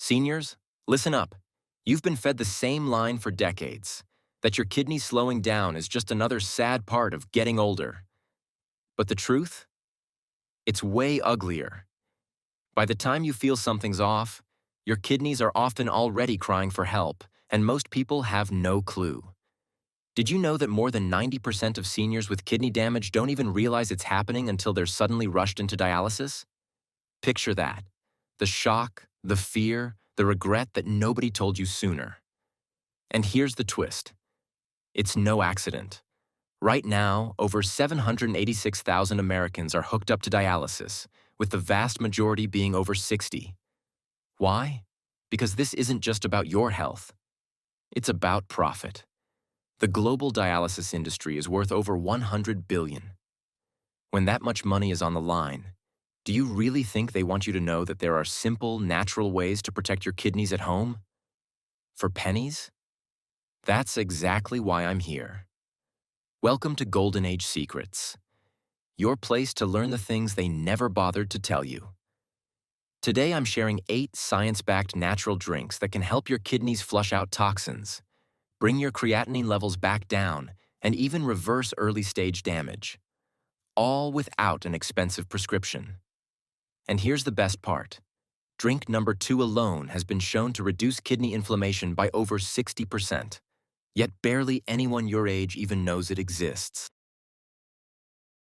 Seniors, listen up. You've been fed the same line for decades, that your kidneys slowing down is just another sad part of getting older. But the truth? It's way uglier. By the time you feel something's off, your kidneys are often already crying for help, and most people have no clue. Did you know that more than 90% of seniors with kidney damage don't even realize it's happening until they're suddenly rushed into dialysis? Picture that. The shock, the fear, the regret that nobody told you sooner. And here's the twist. It's no accident. Right now, over 786,000 Americans are hooked up to dialysis, with the vast majority being over 60. Why? Because this isn't just about your health. It's about profit. The global dialysis industry is worth over $100 billion. When that much money is on the line, do you really think they want you to know that there are simple, natural ways to protect your kidneys at home? For pennies? That's exactly why I'm here. Welcome to Golden Age Secrets, your place to learn the things they never bothered to tell you. Today I'm sharing 8 science-backed natural drinks that can help your kidneys flush out toxins, bring your creatinine levels back down, and even reverse early-stage damage, all without an expensive prescription. And here's the best part. Drink number 2 alone has been shown to reduce kidney inflammation by over 60%, yet barely anyone your age even knows it exists.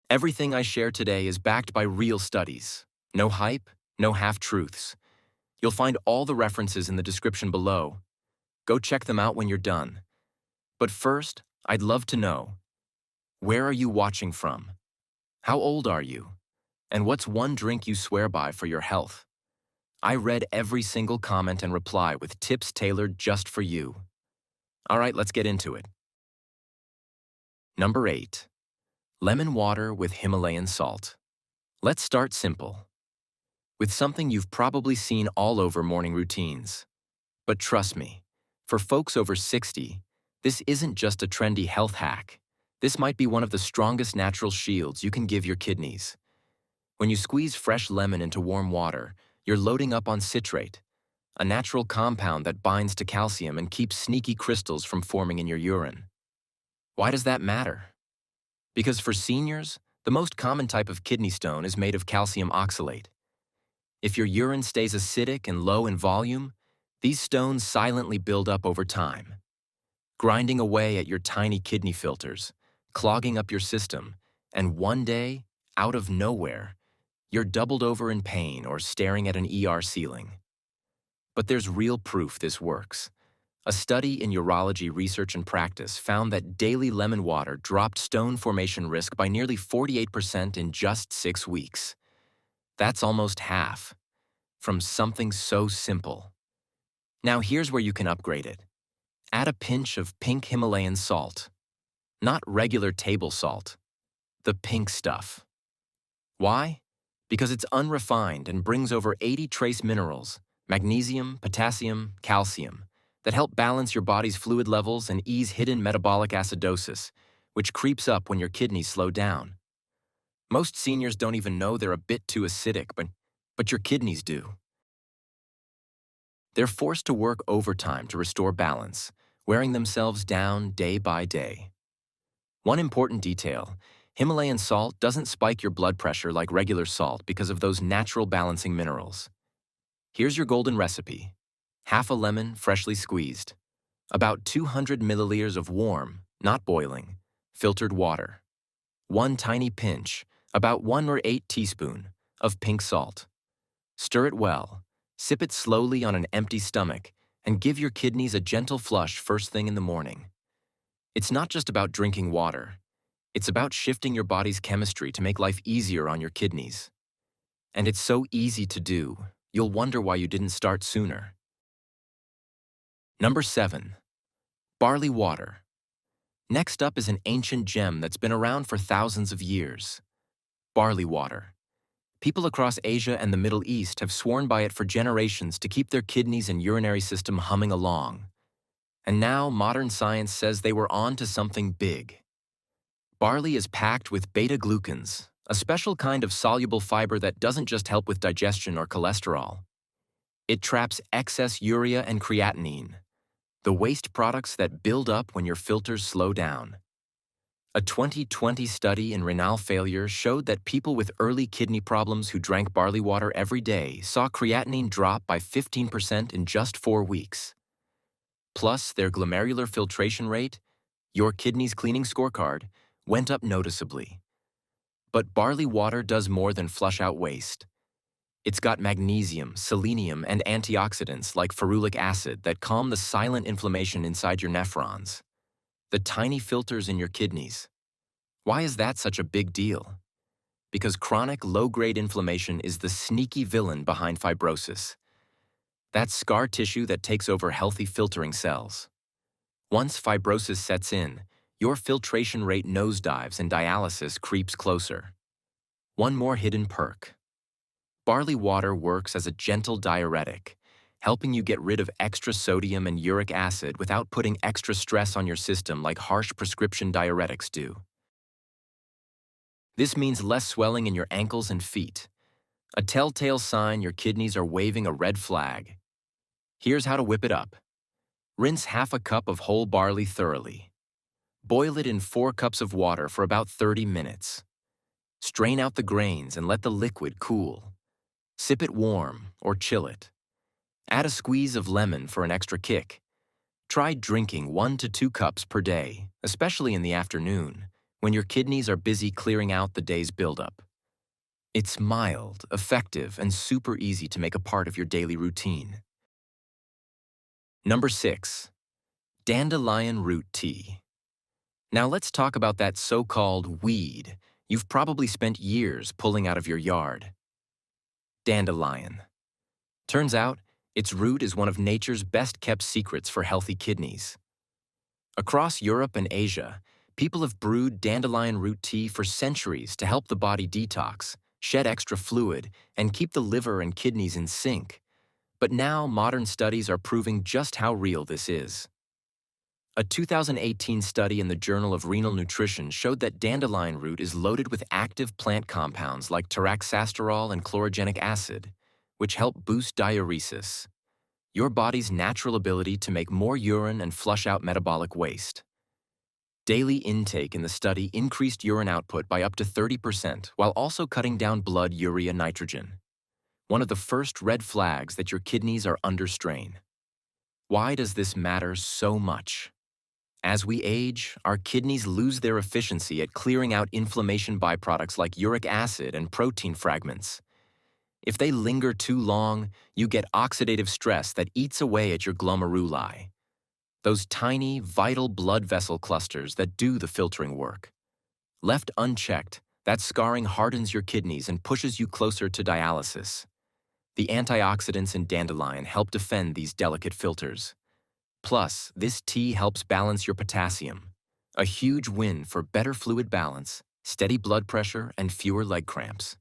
Everything I share today is backed by real studies. No hype, no half-truths. You'll find all the references in the description below. Go check them out when you're done. But first, I'd love to know, where are you watching from? How old are you? And what's one drink you swear by for your health? I read every single comment and reply with tips tailored just for you. All right, let's get into it. Number 8. Lemon water with Himalayan salt. Let's start simple, with something you've probably seen all over morning routines. But trust me, for folks over 60, this isn't just a trendy health hack. This might be one of the strongest natural shields you can give your kidneys. When you squeeze fresh lemon into warm water, you're loading up on citrate, a natural compound that binds to calcium and keeps sneaky crystals from forming in your urine. Why does that matter? Because for seniors, the most common type of kidney stone is made of calcium oxalate. If your urine stays acidic and low in volume, these stones silently build up over time, grinding away at your tiny kidney filters, clogging up your system, and one day, out of nowhere, you're doubled over in pain or staring at an ER ceiling. But there's real proof this works. A study in urology research and practice found that daily lemon water dropped stone formation risk by nearly 48% in just 6 weeks. That's almost half, from something so simple. Now here's where you can upgrade it. Add a pinch of pink Himalayan salt. Not regular table salt. The pink stuff. Why? Because it's unrefined and brings over 80 trace minerals, magnesium, potassium, calcium, that help balance your body's fluid levels and ease hidden metabolic acidosis, which creeps up when your kidneys slow down. Most seniors don't even know they're a bit too acidic, but your kidneys do. They're forced to work overtime to restore balance, wearing themselves down day by day. One important detail, Himalayan salt doesn't spike your blood pressure like regular salt because of those natural balancing minerals. Here's your golden recipe. Half a lemon freshly squeezed. About 200 milliliters of warm, not boiling, filtered water. 1 tiny pinch, about 1 or 8 teaspoons, of pink salt. Stir it well, sip it slowly on an empty stomach, and give your kidneys a gentle flush first thing in the morning. It's not just about drinking water. It's about shifting your body's chemistry to make life easier on your kidneys. And it's so easy to do, you'll wonder why you didn't start sooner. Number 7. Barley water. Next up is an ancient gem that's been around for thousands of years. Barley water. People across Asia and the Middle East have sworn by it for generations to keep their kidneys and urinary system humming along. And now modern science says they were on to something big. Barley is packed with beta-glucans, a special kind of soluble fiber that doesn't just help with digestion or cholesterol. It traps excess urea and creatinine, the waste products that build up when your filters slow down. A 2020 study in renal failure showed that people with early kidney problems who drank barley water every day saw creatinine drop by 15% in just 4 weeks. Plus, their glomerular filtration rate, your kidney's cleaning scorecard, went up noticeably. But barley water does more than flush out waste. It's got magnesium, selenium, and antioxidants like ferulic acid that calm the silent inflammation inside your nephrons, the tiny filters in your kidneys. Why is that such a big deal? Because chronic low-grade inflammation is the sneaky villain behind fibrosis. That's scar tissue that takes over healthy filtering cells. Once fibrosis sets in, your filtration rate nosedives and dialysis creeps closer. One more hidden perk. Barley water works as a gentle diuretic, helping you get rid of extra sodium and uric acid without putting extra stress on your system like harsh prescription diuretics do. This means less swelling in your ankles and feet, a telltale sign your kidneys are waving a red flag. Here's how to whip it up. Rinse half a cup of whole barley thoroughly. Boil it in 4 cups of water for about 30 minutes. Strain out the grains and let the liquid cool. Sip it warm or chill it. Add a squeeze of lemon for an extra kick. Try drinking 1 to 2 cups per day, especially in the afternoon, when your kidneys are busy clearing out the day's buildup. It's mild, effective, and super easy to make a part of your daily routine. Number 6. Dandelion root tea. Now let's talk about that so-called weed you've probably spent years pulling out of your yard. Dandelion. Turns out, its root is one of nature's best-kept secrets for healthy kidneys. Across Europe and Asia, people have brewed dandelion root tea for centuries to help the body detox, shed extra fluid, and keep the liver and kidneys in sync. But now modern studies are proving just how real this is. A 2018 study in the Journal of Renal Nutrition showed that dandelion root is loaded with active plant compounds like taraxasterol and chlorogenic acid, which help boost diuresis, your body's natural ability to make more urine and flush out metabolic waste. Daily intake in the study increased urine output by up to 30% while also cutting down blood urea nitrogen, one of the first red flags that your kidneys are under strain. Why does this matter so much? As we age, our kidneys lose their efficiency at clearing out inflammation byproducts like uric acid and protein fragments. If they linger too long, you get oxidative stress that eats away at your glomeruli, those tiny, vital blood vessel clusters that do the filtering work. Left unchecked, that scarring hardens your kidneys and pushes you closer to dialysis. The antioxidants in dandelion help defend these delicate filters. Plus, this tea helps balance your potassium, a huge win for better fluid balance, steady blood pressure, and fewer leg cramps.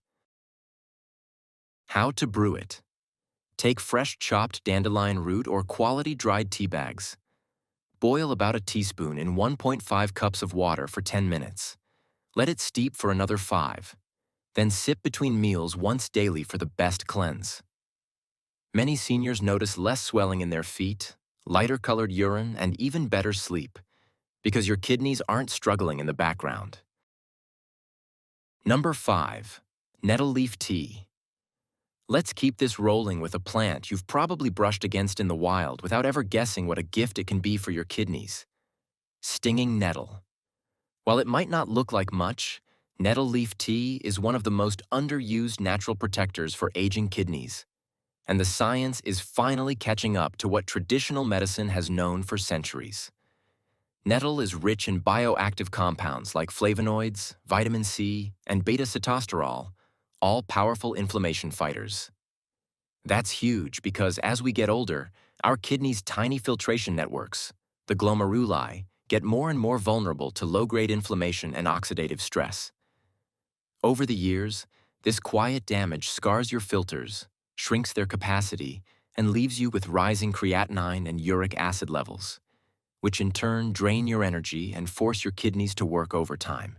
How to brew it. Take fresh chopped dandelion root or quality dried tea bags. Boil about a teaspoon in 1.5 cups of water for 10 minutes. Let it steep for another 5. Then sip between meals once daily for the best cleanse. Many seniors notice less swelling in their feet, lighter-colored urine, and even better sleep, because your kidneys aren't struggling in the background. Number 5. Nettle leaf tea. Let's keep this rolling with a plant you've probably brushed against in the wild without ever guessing what a gift it can be for your kidneys. Stinging nettle. While it might not look like much, nettle leaf tea is one of the most underused natural protectors for aging kidneys. And the science is finally catching up to what traditional medicine has known for centuries. Nettle is rich in bioactive compounds like flavonoids, vitamin C, and beta-sitosterol, all powerful inflammation fighters. That's huge because as we get older, our kidneys' tiny filtration networks, the glomeruli, get more and more vulnerable to low-grade inflammation and oxidative stress. Over the years, this quiet damage scars your filters, shrinks their capacity, and leaves you with rising creatinine and uric acid levels, which in turn drain your energy and force your kidneys to work overtime.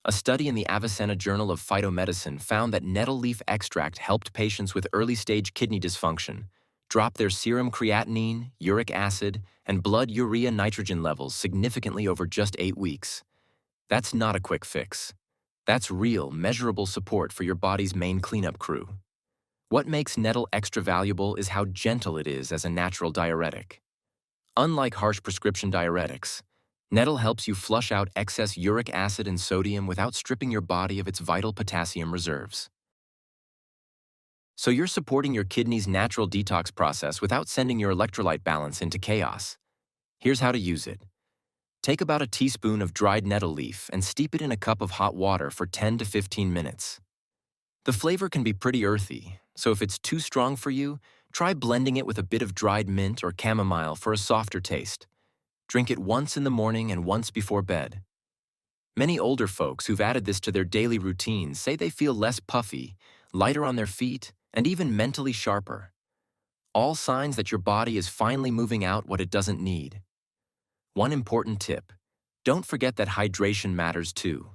A study in the Avicenna Journal of Phytomedicine found that nettle leaf extract helped patients with early-stage kidney dysfunction drop their serum creatinine, uric acid, and blood urea nitrogen levels significantly over just 8 weeks. That's not a quick fix. That's real, measurable support for your body's main cleanup crew. What makes nettle extra valuable is how gentle it is as a natural diuretic. Unlike harsh prescription diuretics, nettle helps you flush out excess uric acid and sodium without stripping your body of its vital potassium reserves. So you're supporting your kidney's natural detox process without sending your electrolyte balance into chaos. Here's how to use it. Take about a teaspoon of dried nettle leaf and steep it in a cup of hot water for 10 to 15 minutes. The flavor can be pretty earthy, so if it's too strong for you, try blending it with a bit of dried mint or chamomile for a softer taste. Drink it once in the morning and once before bed. Many older folks who've added this to their daily routines say they feel less puffy, lighter on their feet, and even mentally sharper. All signs that your body is finally moving out what it doesn't need. One important tip: don't forget that hydration matters too.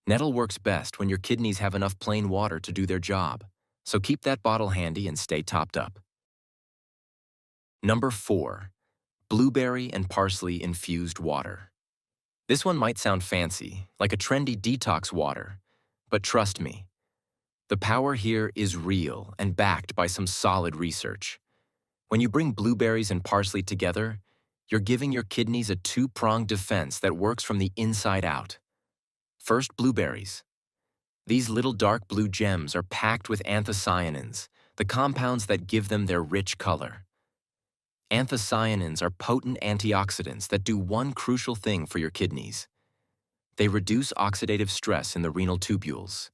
Nettle works best when your kidneys have enough plain water to do their job, so keep that bottle handy and stay topped up. Number 4. Blueberry and parsley infused water. This one might sound fancy, like a trendy detox water, but trust me, the power here is real and backed by some solid research. When you bring blueberries and parsley together, you're giving your kidneys a two-pronged defense that works from the inside out. First, blueberries. These little dark blue gems are packed with anthocyanins, the compounds that give them their rich color. Anthocyanins are potent antioxidants that do one crucial thing for your kidneys. They reduce oxidative stress in the renal tubules,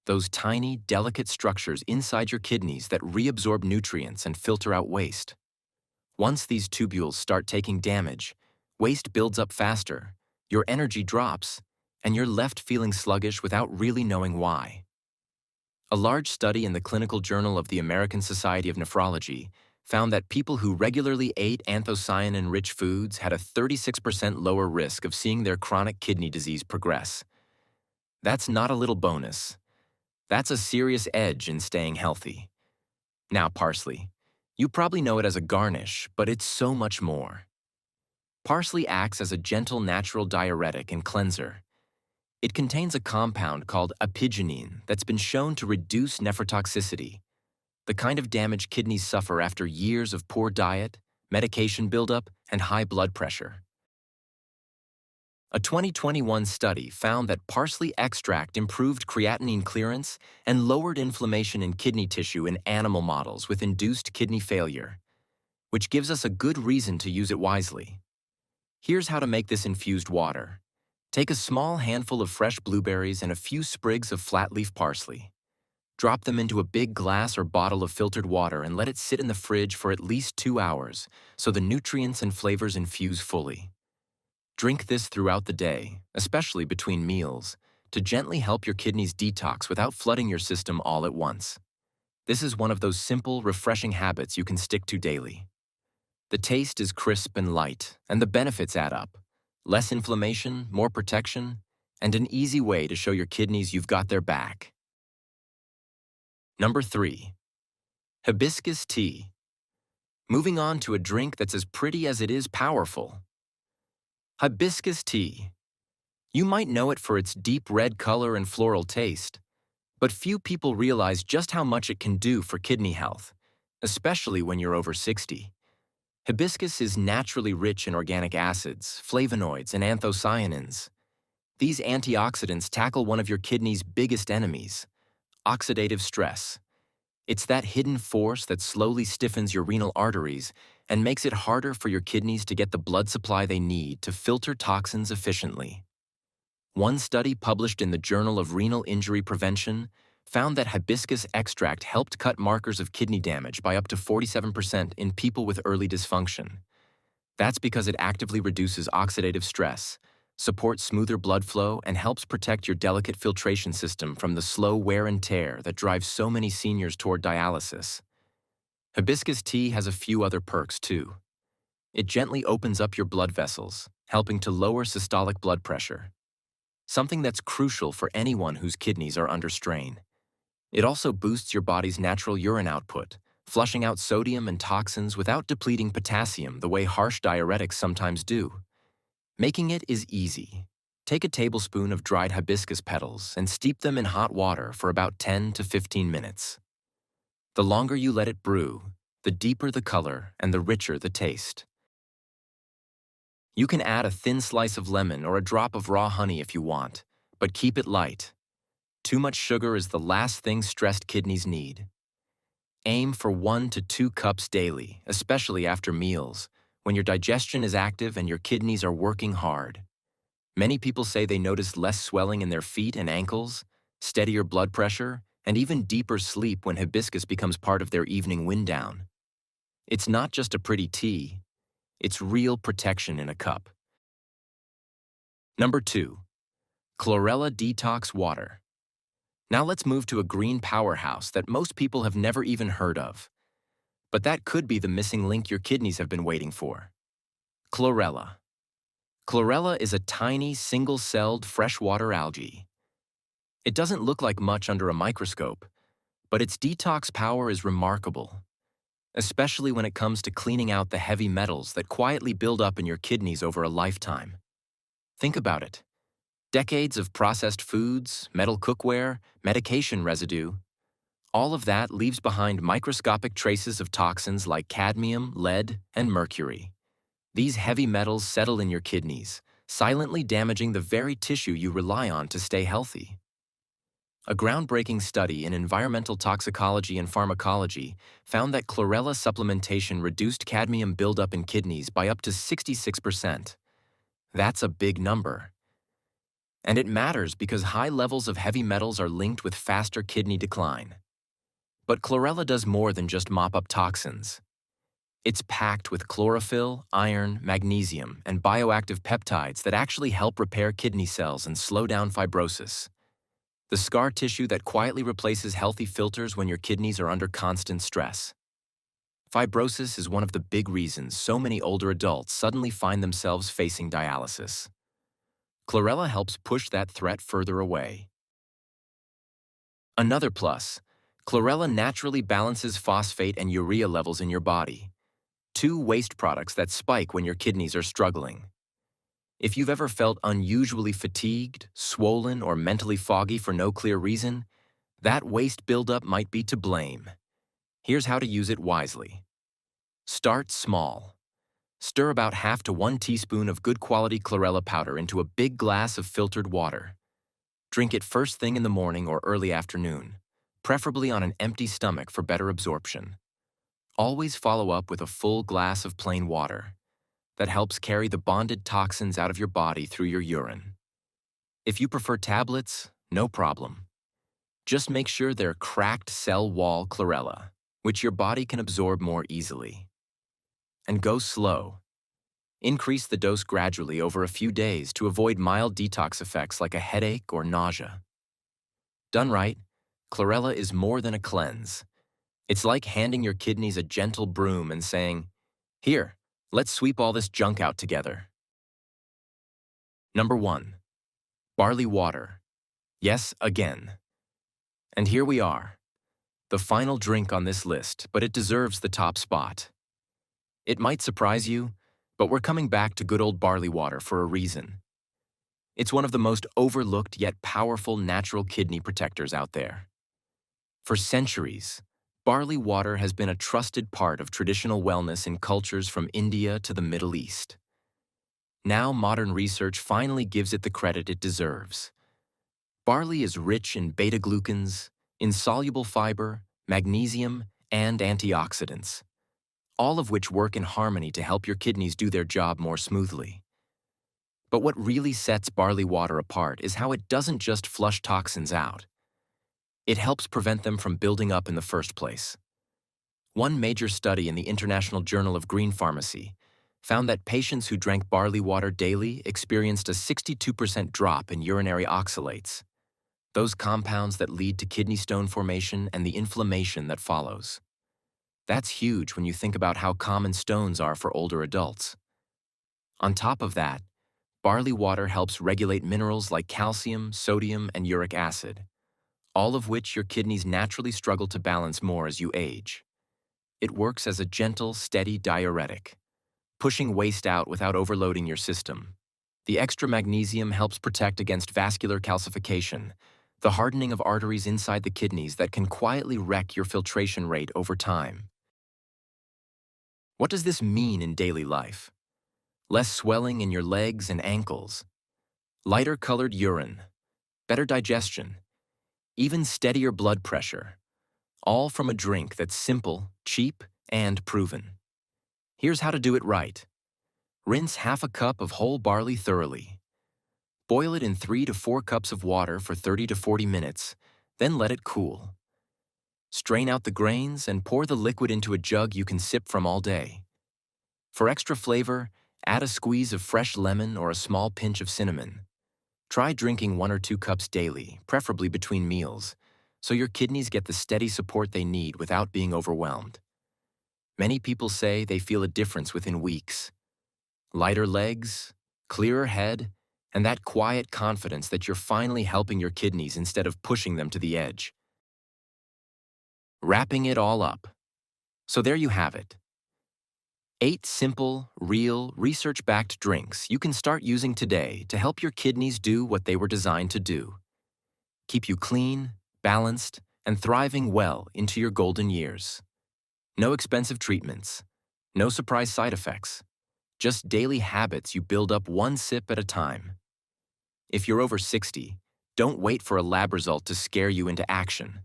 those tiny, delicate structures inside your kidneys that reabsorb nutrients and filter out waste. Once these tubules start taking damage, waste builds up faster, your energy drops, and you're left feeling sluggish without really knowing why. A large study in the Clinical Journal of the American Society of Nephrology found that people who regularly ate anthocyanin-rich foods had a 36% lower risk of seeing their chronic kidney disease progress. That's not a little bonus. That's a serious edge in staying healthy. Now, parsley. You probably know it as a garnish, but it's so much more. Parsley acts as a gentle natural diuretic and cleanser. It contains a compound called apigenin that's been shown to reduce nephrotoxicity, the kind of damage kidneys suffer after years of poor diet, medication buildup, and high blood pressure. A 2021 study found that parsley extract improved creatinine clearance and lowered inflammation in kidney tissue in animal models with induced kidney failure, which gives us a good reason to use it wisely. Here's how to make this infused water. Take a small handful of fresh blueberries and a few sprigs of flat-leaf parsley. Drop them into a big glass or bottle of filtered water and let it sit in the fridge for at least 2 hours so the nutrients and flavors infuse fully. Drink this throughout the day, especially between meals, to gently help your kidneys detox without flooding your system all at once. This is one of those simple, refreshing habits you can stick to daily. The taste is crisp and light, and the benefits add up. Less inflammation, more protection, and an easy way to show your kidneys you've got their back. Number 3. Hibiscus tea. Moving on to a drink that's as pretty as it is powerful. Hibiscus tea. You might know it for its deep red color and floral taste, but few people realize just how much it can do for kidney health, especially when you're over 60. Hibiscus is naturally rich in organic acids, flavonoids, and anthocyanins. These antioxidants tackle one of your kidney's biggest enemies: oxidative stress. It's that hidden force that slowly stiffens your renal arteries and makes it harder for your kidneys to get the blood supply they need to filter toxins efficiently. One study published in the Journal of Renal Injury Prevention found that hibiscus extract helped cut markers of kidney damage by up to 47% in people with early dysfunction. That's because it actively reduces oxidative stress, supports smoother blood flow, and helps protect your delicate filtration system from the slow wear and tear that drives so many seniors toward dialysis. Hibiscus tea has a few other perks too. It gently opens up your blood vessels, helping to lower systolic blood pressure. something that's crucial for anyone whose kidneys are under strain. It also boosts your body's natural urine output, flushing out sodium and toxins without depleting potassium the way harsh diuretics sometimes do. Making it is easy. Take a tablespoon of dried hibiscus petals and steep them in hot water for about 10 to 15 minutes. The longer you let it brew, the deeper the color and the richer the taste. You can add a thin slice of lemon or a drop of raw honey if you want, but keep it light. Too much sugar is the last thing stressed kidneys need. Aim for 1 to 2 cups daily, especially after meals, when your digestion is active and your kidneys are working hard. Many people say they notice less swelling in their feet and ankles, steadier blood pressure, and even deeper sleep when hibiscus becomes part of their evening wind down. It's not just a pretty tea, it's real protection in a cup. Number 2. Chlorella Detox Water. Now let's move to a green powerhouse that most people have never even heard of. But that could be the missing link your kidneys have been waiting for. Chlorella. Chlorella is a tiny, single-celled freshwater algae. It doesn't look like much under a microscope, but its detox power is remarkable, especially when it comes to cleaning out the heavy metals that quietly build up in your kidneys over a lifetime. Think about it. Decades of processed foods, metal cookware, medication residue, all of that leaves behind microscopic traces of toxins like cadmium, lead, and mercury. These heavy metals settle in your kidneys, silently damaging the very tissue you rely on to stay healthy. A groundbreaking study in environmental toxicology and pharmacology found that chlorella supplementation reduced cadmium buildup in kidneys by up to 66%. That's a big number. And it matters because high levels of heavy metals are linked with faster kidney decline. But chlorella does more than just mop up toxins. It's packed with chlorophyll, iron, magnesium, and bioactive peptides that actually help repair kidney cells and slow down fibrosis. The scar tissue that quietly replaces healthy filters when your kidneys are under constant stress. Fibrosis is one of the big reasons so many older adults suddenly find themselves facing dialysis. Chlorella helps push that threat further away. Another plus, chlorella naturally balances phosphate and urea levels in your body, two waste products that spike when your kidneys are struggling. If you've ever felt unusually fatigued, swollen, or mentally foggy for no clear reason, that waste buildup might be to blame. Here's how to use it wisely. Start small. Stir about half to 1 teaspoon of good quality chlorella powder into a big glass of filtered water. Drink it first thing in the morning or early afternoon, preferably on an empty stomach for better absorption. Always follow up with a full glass of plain water. That helps carry the bonded toxins out of your body through your urine. If you prefer tablets, no problem. Just make sure they're cracked cell wall chlorella, which your body can absorb more easily. And go slow. Increase the dose gradually over a few days to avoid mild detox effects like a headache or nausea. Done right, chlorella is more than a cleanse. It's like handing your kidneys a gentle broom and saying, "Here, let's sweep all this junk out together." Number 1. Barley water. Yes, again. And here we are. The final drink on this list, but it deserves the top spot. It might surprise you, but we're coming back to good old barley water for a reason. It's one of the most overlooked yet powerful natural kidney protectors out there. For centuries, barley water has been a trusted part of traditional wellness in cultures from India to the Middle East. Now modern research finally gives it the credit it deserves. Barley is rich in beta-glucans, insoluble fiber, magnesium, and antioxidants, all of which work in harmony to help your kidneys do their job more smoothly. But what really sets barley water apart is how it doesn't just flush toxins out. It helps prevent them from building up in the first place. One major study in the International Journal of Green Pharmacy found that patients who drank barley water daily experienced a 62% drop in urinary oxalates, those compounds that lead to kidney stone formation and the inflammation that follows. That's huge when you think about how common stones are for older adults. On top of that, Barley water helps regulate minerals like calcium, sodium, and uric acid, all of which your kidneys naturally struggle to balance more as you age. It works as a gentle, steady diuretic, pushing waste out without overloading your system. The extra magnesium helps protect against vascular calcification, the hardening of arteries inside the kidneys that can quietly wreck your filtration rate over time. What does this mean in daily life? Less swelling in your legs and ankles, lighter colored urine, better digestion, even steadier blood pressure, all from a drink that's simple, cheap, and proven. Here's how to do it right. Rinse half a cup of whole barley thoroughly. Boil it in 3 to 4 cups of water for 30 to 40 minutes, then let it cool. Strain out the grains and pour the liquid into a jug you can sip from all day. For extra flavor, add a squeeze of fresh lemon or a small pinch of cinnamon. Try drinking 1 or 2 cups daily, preferably between meals, so your kidneys get the steady support they need without being overwhelmed. Many people say they feel a difference within weeks. Lighter legs, clearer head, and that quiet confidence that you're finally helping your kidneys instead of pushing them to the edge. Wrapping it all up. So there you have it. 8 simple, real, research-backed drinks you can start using today to help your kidneys do what they were designed to do. Keep you clean, balanced, and thriving well into your golden years. No expensive treatments, no surprise side effects, just daily habits you build up one sip at a time. If you're over 60, don't wait for a lab result to scare you into action.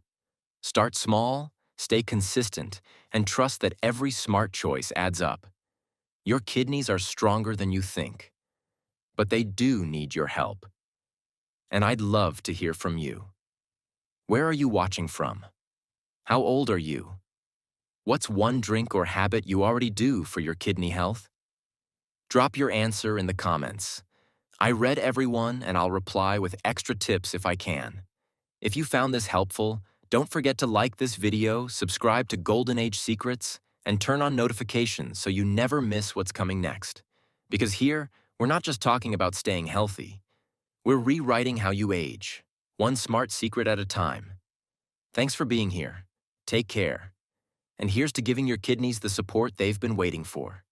Start small, stay consistent, and trust that every smart choice adds up. Your kidneys are stronger than you think, but they do need your help. And I'd love to hear from you. Where are you watching from? How old are you? What's one drink or habit you already do for your kidney health? Drop your answer in the comments. I read everyone and I'll reply with extra tips if I can. If you found this helpful, don't forget to like this video, subscribe to Golden Age Secrets, and turn on notifications so you never miss what's coming next. Because here, we're not just talking about staying healthy. We're rewriting how you age, one smart secret at a time. Thanks for being here. Take care. And here's to giving your kidneys the support they've been waiting for.